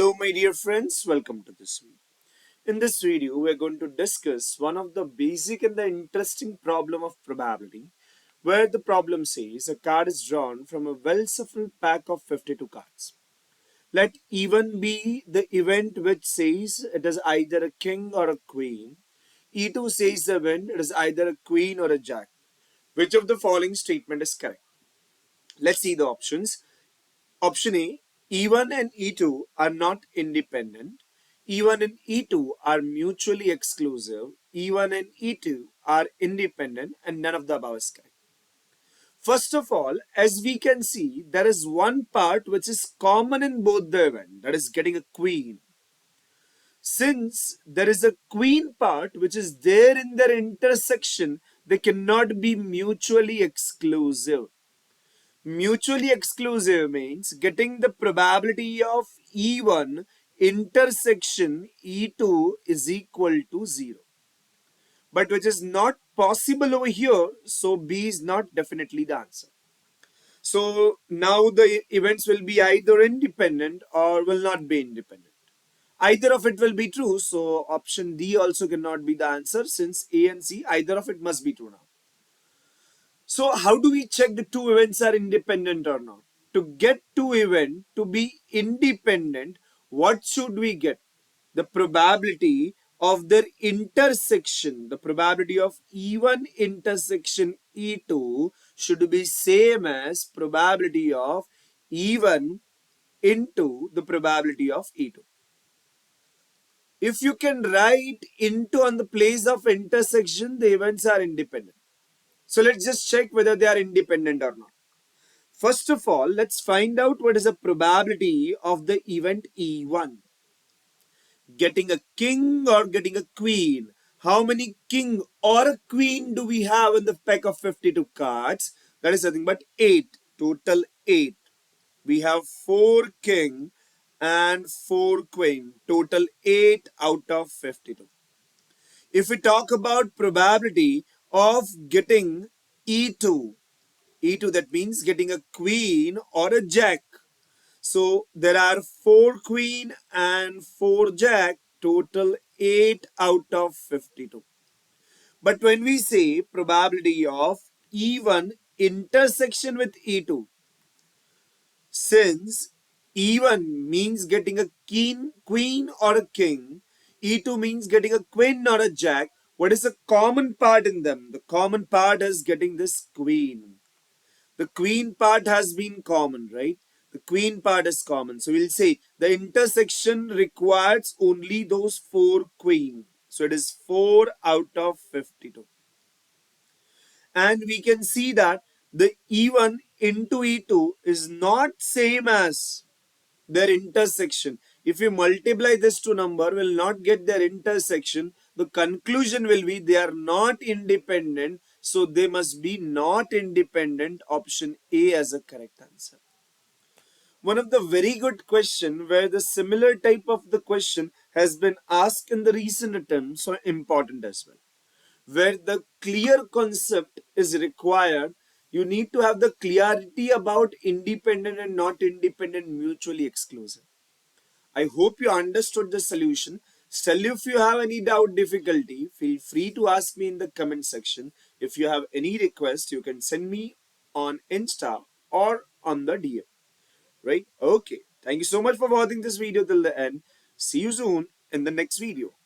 Hello my dear friends, welcome to this video. In this video, we are going to discuss one of the basic and the interesting problem of probability, where the problem says a card is drawn from a well-shuffled pack of 52 cards. Let even be the event which says it is either a king or a queen. E2 says the event it is either a queen or a jack. Which of the following statement is correct? Let's see the options. Option A, E1 and E2 are not independent. E1 and E2 are mutually exclusive. E1 and E2 are independent, and none of the above is correct. First of all, as we can see, there is one part which is common in both the event, that is getting a queen. Since there is a queen part which is there in their intersection, they cannot be mutually exclusive. Mutually exclusive means getting the probability of E1 intersection E2 is equal to 0. But which is not possible over here, so B is not definitely the answer. So now the events will be either independent or will not be independent. Either of it will be true, so option D also cannot be the answer since A and C, either of it must be true now. So how do we check the two events are independent or not? To get two events to be independent, what should we get? The probability of their intersection, the probability of E1 intersection E2 should be same as probability of E1 into the probability of E2. If you can write into on the place of intersection, the events are independent. So let's just check whether they are independent or not. First of all, let's find out what is the probability of the event E1. Getting a king or getting a queen. How many king or a queen do we have in the pack of 52 cards? That is nothing but 8. Total 8. We have 4 king and 4 queen. Total 8 out of 52. If we talk about probability of getting E2, E2 that means getting a queen or a jack. So there are 4 queen and 4 jack, total 8 out of 52. But when we say probability of E1 intersection with E2, since E1 means getting a queen or a king, E2 means getting a queen or a jack, what is the common part in them? The common part is getting this queen. The queen part has been common, right? The queen part is common. So we'll say the intersection requires only those 4 queen. So it is 4 out of 52. And we can see that the E1 into E2 is not same as their intersection. If we multiply this two number, will not get their intersection. The conclusion will be they are not independent. So they must be not independent. Option A as a correct answer. One of the very good question where the similar type of the question has been asked in the recent attempts are important as well. Where the clear concept is required, you need to have the clarity about independent and not independent mutually exclusive. I hope you understood the solution. Still, if you have any doubt, difficulty, feel free to ask me in the comment section. If you have any request, you can send me on Insta or on the DM. Right? Okay. Thank you so much for watching this video till the end. See you soon in the next video.